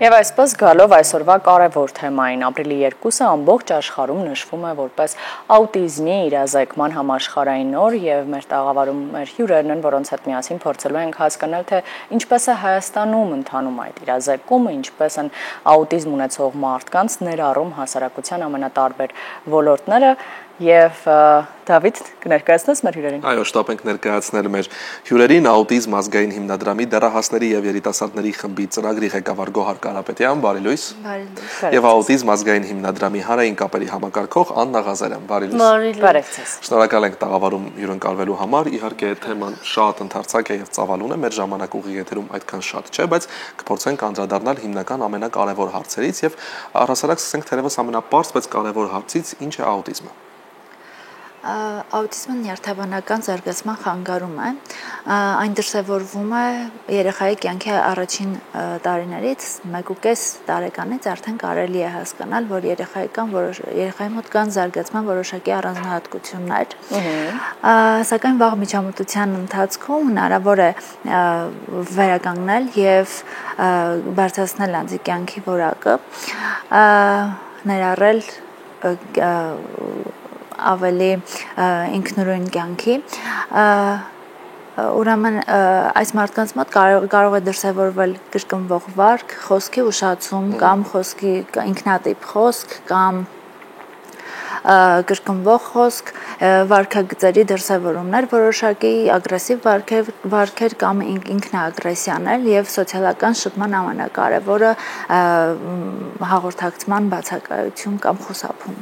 Եվ այսպես գալով այսօրվա կարևոր թեմային ապրիլի 2-ը ամբողջ աշխարհում նշվում է որպես աուտիզմի իրազեկման համաշխարհային օր եւ մեր տաղավարում մեր հյուրերն են, որոնց հետ միասին փորձելու ենք հասկանալ, թե ինչպես է Հայաստանում ընթանում այդ իրազեկումը, ինչպես են աուտիզմ ունեցող մարդկանց ներառում հասարակության ամենատարբեր ոլորտները եւ Դավիթ կներկայացնես մեր հյուրերին։ Այո, շտապ ենք ներկայացնել մեր հյուրերին աուտիզմ ազգային հիմնադրամի դեռահասների եւ երիտասարդների խմբի ծրագրի ղեկավար Գոհար Կարապետյան, բարի լույս։ Եվ աուտիզմ ազգային հիմնադրամի հանրային կապերի համակարգող Աննա Ղազարյան, բարի լույս։ Բարևձեզ։ Շնորհակալ ենք տաղավարում հյուրընկալվելու համար։ Իհարկե թեման շատ ընդարձակ է եւ ծավալուն է, մեր ժամանակ ուղիղ եթերում այդքան շատ չէ, բայց կփորձենք անդրադառնալ հիմնական ամենակարևոր հարցերից եւ առհասարակ սկսենք թերևս ամենապարզ, բայց կարևոր հարցից՝ ինչ է աուտիզմը։ Աուտիզմը նյարդաբանական զարգացման խանգարում է, այն դրսևորվում է երեխայի կյանքի առաջին տարիներից, 1.5 տարեկանից արդեն կարելի է հասկանալ, որ երեխայի մոտ կան զարգացման որոշակի առանձնահատկություններ, սակայն վաղ միջամտության ընթացքում հնարավոր է վերականգնել եւ բարձրացնել անձի կյանքի որակը, ներառել ավելի ինքնուրույն կյանքի, ուրեմն այս մարդկանց մոտ կարող է դրսևորվել կրկնվող վարք, խոսքի ուշացում կամ խոսքի ինքնատիպ խոսք կամ կրկնվող խոսք, վարքագծերի դրսևորումներ, որոշակի ագրեսիվ վարքեր կամ ինքնաագրեսիաներ եւ սոցիալական շփման ամենակարևորը հաղորդակցման բացակայություն կամ խուսափում։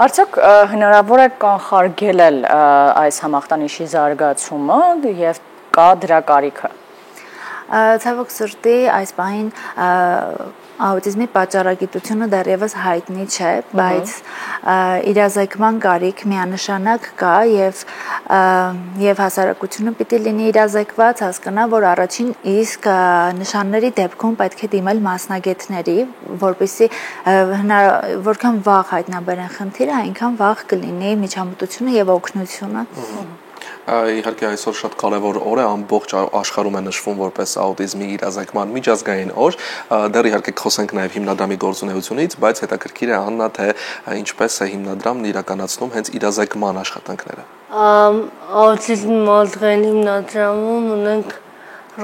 Արդյոք հնարավոր է կանխարգելել այս համախտանիշի զարգացումը եւ կա դրա կարիքը։ Ցավոք սրտի այս պահին աուտիզմի պատճառագիտությունը դեռևս հայտնի չէ, բայց իրազեկման կարիք միանշանակ կա եւ հասարակությունը պիտի լինի իրազեկված, հասկանա, որ առաջին իսկ նշանների դեպքում պետք է դիմել մասնագետների, որպեսզի որքան վաղ հայտնաբերեն խնդիրը, այնքան վաղ կլինի միջամտությունը եւ օգնությունը։ Իհարկե այսօր շատ կարևոր օր է, ամբողջ աշխարհում է նշվում որպես աուտիզմի իրազեկման միջազգային օր, դեռ իհարկե խոսենք նաև հիմնադրամի գործունեությունից, բայց հետաքրքիր է Աննա, թե ինչպես է հիմնադրամն իրականացնում հենց իրազեկման աշխատանքները։ Աուտիզմի ազգային հիմնադրամում ունենք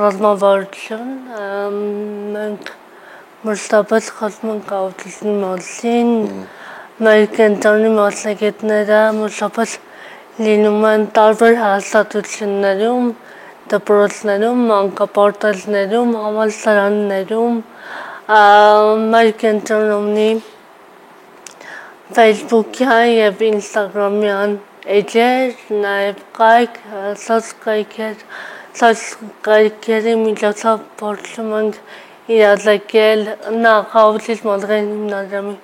ռազմավարություն, մենք մշտապես խոսում ենք աուտիզմի մասին, մեր կենտրոնի մասնագետները մշտապես լինում են տարբեր հաստատություններում, դպրոցներում, մանկապարտեզներում, համալսարաններում, մեր կենտրոնում ունի Facebook-յան եւ Instagram-յան էջեր, նաեւ կայք, սոցկայքերի միջոցով փորձում ենք իրազեկել նախ աուտիզմ ազգային հիմնադրամի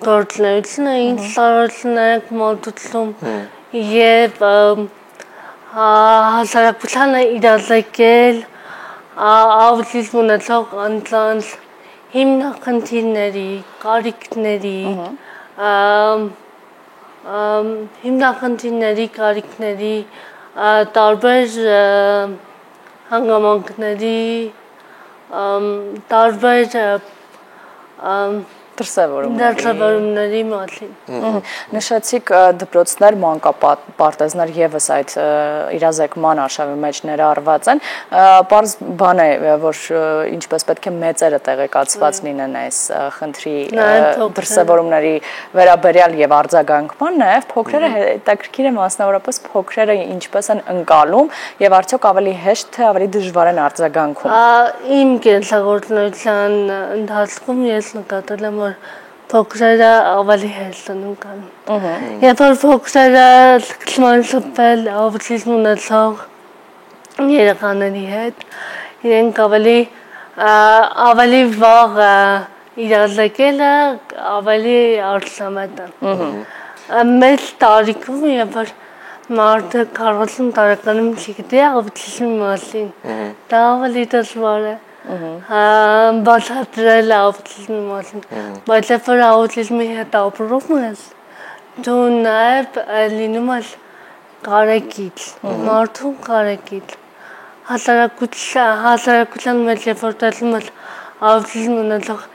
գործունեությունը, ինչ ծառայություններ ենք մատուցում եւ հասարակությանը իրազեկել աուտիզմ ունեցող անձանց հիմնախնդիրների, կարիքների, տարբեր հանգամանքների, տարբեր դրսևորումների մասին։ Նշեցիք դպրոցներ, մանկապարտեզներ եւս այդ իրազեկման արշավի մեջ ներառված են։ Պարզ բան է, որ ինչպես պետք է մեծերը տեղեկացված լինեն այս խնդրի դրսևորումների վերաբերյալ եւ արձագանքման, նաեւ փոքրերը հետաքրքիր է մասնավորապես փոքրերը ինչպես են ընկալում եւ արդյոք ավելի հեշտ թե ավելի դժվար են արձագանքում։ Իմ կենսագործունեության ընթացքում ես նկատել եմ, որ փոքրերը ավելի հեշտ են ընկալում։ Երբ որ փոքրերը սկսում են շփվել աուտիզմ ունեցող երեխաների հետ, իրենք ավելի վաղ իրազեկելը ավելի արդյունավետ է։ Մեծ տարիքում, երբ որ մարդը 40 տարեկանում չգիտի աուտիզմի մասին, դա ավելի դժվար է։ Բացատրել աուտիզմի մասին, բայց երբ որ աուտիզմի հետ ապրում ես, դու նաև լինում ես կարեկից, մարդու կարեկից, հասարակության մեջ երբ որ տեսնում ես աուտիզմ ունեցող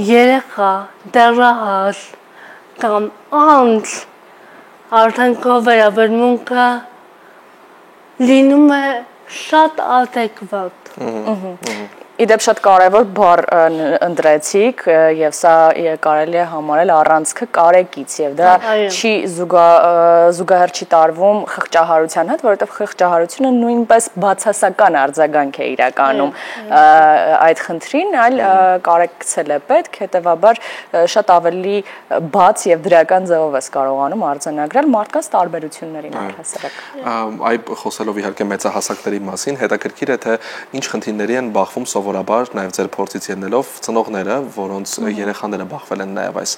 երեխա, դեռահաս կամ անձ արդեն քո վերաբերմունքը լինում է շատ adekvat։ Իդեպ շատ կարևոր բառ ընտրեցիք եւ սա կարելի է համարել առանցքը կարեկից եւ դա չի զուգահեռ չի տարվում խղճահարության հետ, որովհետեւ խղճահարությունը նույնպես բացասական արձագանք է իրականում այդ խնդրին, այլ կարեկցել է պետք, հետեւաբար շատ ավելի բաց եւ դրական ձևով է կարողանում արձանագրել մարդկանց տարբերություններին առհասարակ։ Այ խոսելով իհարկե մեծահասակների մասին, հետաքրքիր է թե ինչ խնդիրների են բախվում սովորաբար նաև ձեր փորձից ելնելով ծնողները, որոնց երեխաները բախվել են նաև այս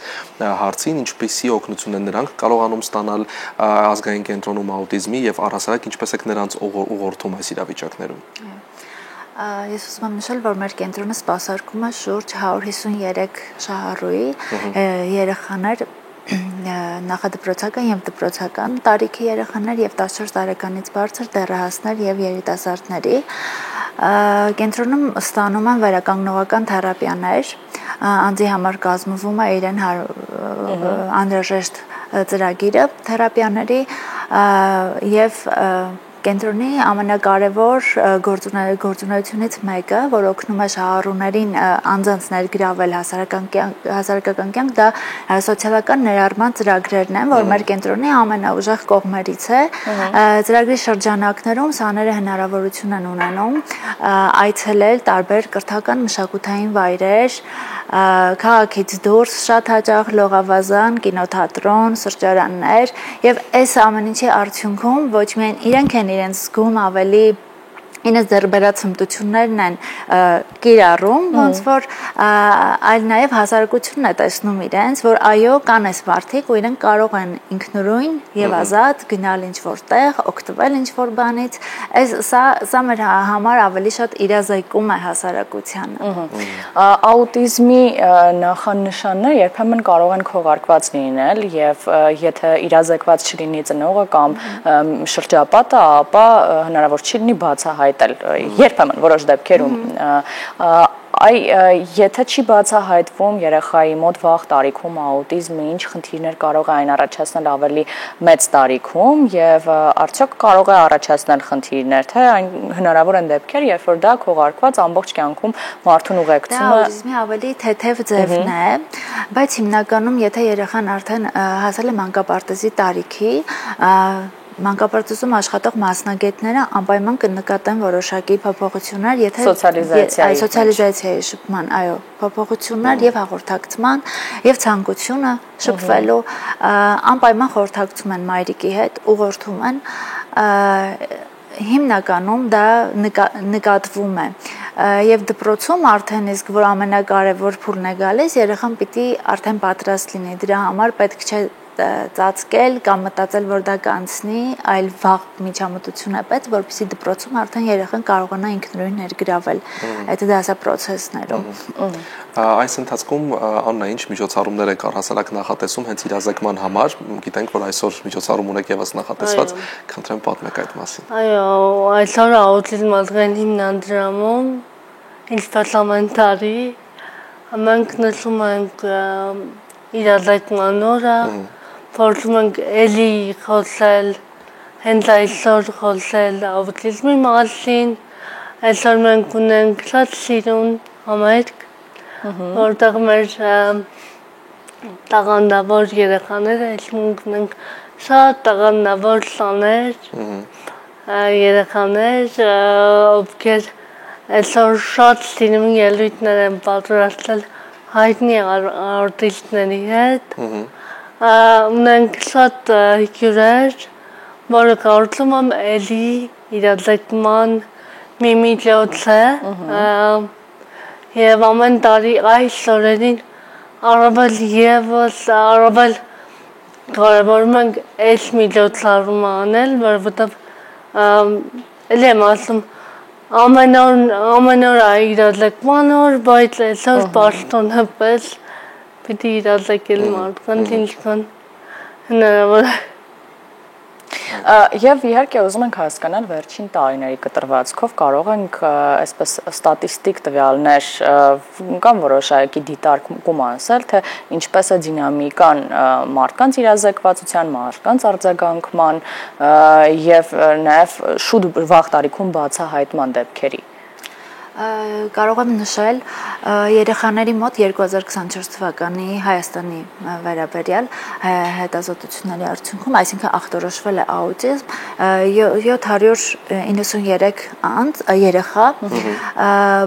հարցին, ինչպիսի օգնություն են նրանք կարողանում ստանալ ազգային կենտրոնում աուտիզմի եւ առհասարակ ինչպես է նրանց ուղղորդում այս իրավիճակներում։ Ես ուզում եմ նշել, որ մեր կենտրոնը սպասարկում է շուրջ 153 շահառուի երեխաներ նախադպրոցական եւ դպրոցական տարիքի երեխաներ եւ 14 տարեկանից բարձր դեռահասներ եւ երիտասարդների կենտրոնում ստանում են վերականգնողական թերապիաներ անձի համար կազմվում է իրեն անհրաժեշտ ծրագիրը թերապիաների եւ կենտրոնի ամենակարևոր գործունեությունից մեկը, որ օգնում է շահառուներին անձանց ներգրավել հասարակական կյանք, դա սոցիալական ներառման ծրագրերն են, որ մեր կենտրոնի ամենաուժեղ կողմերից է։ Ծրագրի շրջանակներում սաները հնարավորություն են ունենում այցելել տարբեր կրթական մշակութային վայրեր, քաղաքից դուրս շատ հաճախ լողավազան, կինոթատրոն, սրճարաններ եւ այս ամեն ինչի արդյունքում ոչ միայն իրենք են իրենց զգում ավելի ինձ դեռբերած հմտություններն են կիրառում, ոնց որ այլ նաև հասարակությունն է տեսնում իրենց, որ այո, կան այս մարդիկ ու իրենք կարող են ինքնուրույն եւ ազատ գնալ ինչ-որ տեղ, օգտվել ինչ-որ բանից, սա մեր համար ավելի շատ իրազեկում է հասարակությանը։ Աուտիզմի նախանշանները երբեմն կարող են քողարկված լինել եւ եթե իրազեկված չլինի ծնողը կամ շրջապատը, ապա հնարավոր չի լինի բացահայտել երբեմն որոշ դեպքերում եթե չի բացահայտվում երեխայի մոտ վաղ տարիքում աուտիզմը ինչ խնդիրներ կարող է այն առաջացնել ավելի մեծ տարիքում եւ արդյոք կարող է առաջացնել խնդիրներ թե այն հնարավոր են դեպքեր երբ որ դա քողարկված ամբողջ կյանքում մարդուն ուղեկցում է աուտիզմի ավելի թեթև ձևն է բայց հիմնականում եթե երեխան արդեն հասել է մանկապարտեզի տարիքի մանկապարտեզում աշխատող մասնագետները անպայման կնկատեն որոշակի փոփոխություններ, եթե սոցիալիզացիայի շփման, այո, փոփոխություններ եւ հաղորդակցման եւ ցանկությունը շփվելու անպայման խորհրդակցում են մայրիկի հետ, ուղղորդում են հիմնականում դա նկատվում է եւ դպրոցում արդեն իսկ որ ամենակարևոր փուլն է գալիս երեխան պիտի արդեն պատրաստ լինի դրա համար պետք չէ ծածկել կամ մտածել որ դա կանցնի այլ վաղ միջամտություն է պետք որպեսզի դպրոցում արդեն երեխան կարողանա ինքնուրույն ներգրավել այդ դասա process-ներում այս ընթացքում Աննա ինչ միջոցառումներ եք առհասարակ նախատեսում հենց իրազեկման համար գիտենք որ այսօր միջոցառում ունեք եւս նախատեսված խնդրեմ պատմեք այդ մասին այո այսօր աուտիզմ ազգային հիմնադրամում ինչպես ամեն տարի մենք նշում ենք իրազեկման օրը փորձում ենք էլի խոսել հենց այսօր խոսել աուտիզմի մասին այսօր մենք ունենք շատ սիրուն համերգ որտեղ մեր տաղանդավոր երեխաները մենք ունենք շատ տաղանդավոր սաներ երեխաներ ովքեր այսօր շատ սիրուն ելույթներ են պատրաստել հայտնի արտիստների հետ ունենք շատ հյուրեր, որը կարծում եմ էլի իրազեկման մի միջոց է եւ ամեն տարի այս օրերին առավել կարևորում ենք այս միջոցառումը անել, որովհետեւ էլի եմ ասում ամեն օր իրազեկման օր, բայց այսօր պաշտոնը պես պիտի իրազեկել մարդկանց ինչքան հնարավոր է։ Եւ իհարկե ուզում ենք հասկանալ վերջին տարիների կտրվածքով կարող ենք այսպես ստատիստիկ տվյալներ կամ որոշակի դիտարկում անցնել, թե ինչպես է դինամիկան մարդկանց իրազեկվածության, մարդկանց արձագանքման եւ նաեւ շուտ վաղ տարիքում բացահայտման դեպքերի։ Կարող եմ նշել երեխաների մոտ 2024 թվականի Հայաստանի վերաբերյալ հետազոտությունների արդյունքում, այսինքն ախտորոշվել է աուտիզմ 793 երեխա,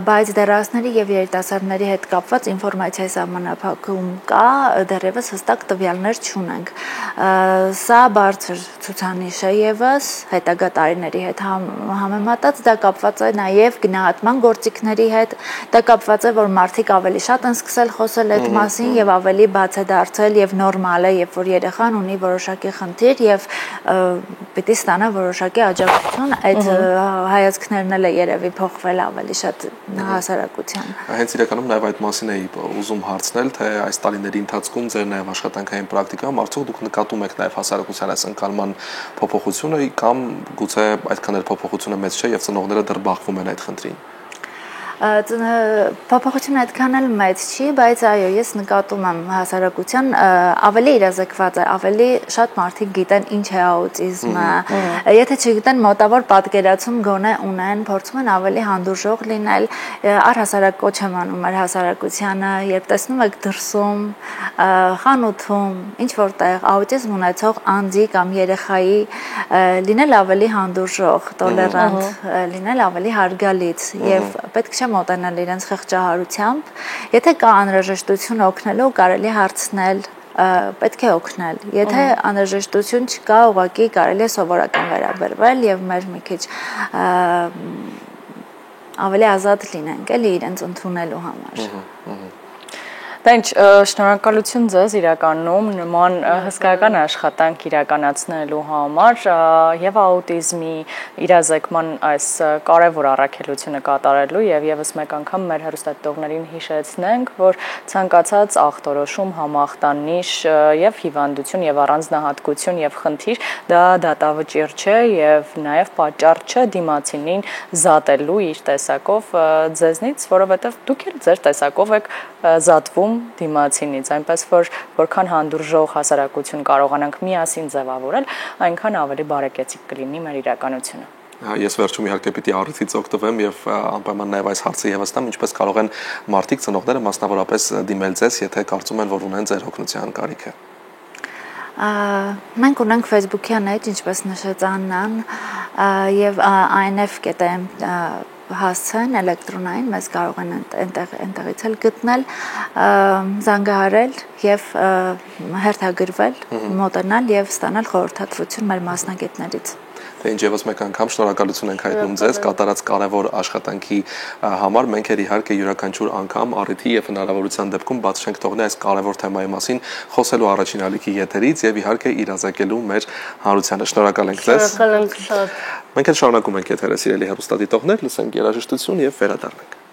բայց դեռահասների եւ երիտասարդների հետ կապված ինֆորմացիայի սահմանափակում կա, դեռևս հստակ տվյալներ չունենք։ Սա բարձր ցուցանիշ է եւս հետագա տարիների հետ համեմատած, դա կապված է նաեւ գնահատման գործիքների հետ, դա կապված է, որ մարդիկ ավելի շատ են սկսել խոսել այդ մասին եւ ավելի բաց է դարձել եւ նորմալ է, երբ որ երեխան ունի որոշակի խնդիր եւ պիտի ստանա որոշակի աջակցություն, այդ հայացքներն էլ է երևի փոխվել ավելի շատ հասարակության։ Հենց իրականում նաեւ այդ մասին էի ուզում հարցնել, թե այս տարիների ընթացքում ձեր նաեւ աշխատանքային պրակտիկայում արդյոք դուք նկատում եք նաեւ հասարակության այս ընկալման փոփոխությունը կամ գուցե այդքան էլ փոփոխությունը մեծ չէ եւ ծնողները դեռ բախվում են այդ խնդրին։ Փոփոխությունը այդքան էլ մեծ չի, բայց այո, ես նկատում եմ հասարակության ավելի իրազեկված է, ավելի շատ մարդիկ գիտեն ինչ է աուտիզմը։ Եթե չգիտեն, մոտավոր պատկերացում գոնե ունեն, փորձում են ավելի հանդուրժող լինել, առհասարակ կոչ եմ անում մեր հասարակությանը, երբ տեսնում եք դրսում, խանութում, ինչ որտեղ աուտիզմ ունեցող անձի կամ երեխայի լինել ավելի հանդուրժող, տոլերանտ, լինել ավելի հարգալից եւ պետք չէ մոտենալ իրենց խղճահարությամբ, եթե կա անհրաժեշտություն օգնելու, կարելի հարցնել, պետք է օգնել։ Եթե անհրաժեշտություն չկա, ուղղակի կարելի է սովորական վերաբերվել եւ մեր մի քիչ ավելի ազատ լինենք, էլի իրենց ընդունելու համար։ Դենչ, շնորհակալություն ձեզ իրականում նման հսկայական աշխատանք իրականացնելու համար եւ աուտիզմի իրազեկման այս կարևոր առաքելությունը կատարելու եւ եւս մեկ անգամ մեր հեռուստադիտողներին հիշեցնենք, որ ցանկացած ախտորոշում, համախտանիշ եւ հիվանդություն եւ առանձնահատկություն եւ խնդիր դա դատավճիռ չէ եւ նաեւ պատճառ չէ դիմացինին զատելու իր տեսակով ձեզնից, որովհետեւ դուք էլ ձեր տեսակով եք զատվում դիմացինից, այնպես որ որքան հանդուրժող հասարակություն կարողանանք միասին ձևավորել, այնքան ավելի բարեկեցիկ կլինի մեր իրականությունը։ Ես վերջում իհարկե պիտի առիթից օգտվեմ եւ անպայման նաեւ այս հարցը եւս տամ, ինչպես կարող են մարդիկ ծնողները մասնավորապես դիմել ձեզ, եթե կարծում են, որ ունեն ձեր օգնության կարիքը։ Մենք ունենք Facebook-յան էջ, ինչպես նշեց Աննան, եւ INF.am հասցեն էլեկտրոնային, մեզ կարող են այնտեղից էլ գտնել, զանգահարել եւ հերթագրվել, մոտենալ եւ ստանալ խորհրդատվություն մեր մասնագետներից։ Ինչ եւս մեկ անգամ շնորհակալություն ենք հայտնում ձեզ կատարած կարևոր աշխատանքի համար։ Մենք էլ իհարկե յուրաքանչյուր անգամ առիթի եւ հնարավորության դեպքում բաց չենք թողնի այս կարևոր թեմայի մասին խոսելու առաջին ալիքի եթերից եւ իհարկե իրազեկելու մեր հանրությանը։ Շնորհակալ ենք ձեզ։ Շնորհակալ ենք շատ։ Մենք էլ շարունակում ենք եթերը, սիրելի հեռուստադիտողներ, լսենք երաժշտություն եւ վերադառնանք։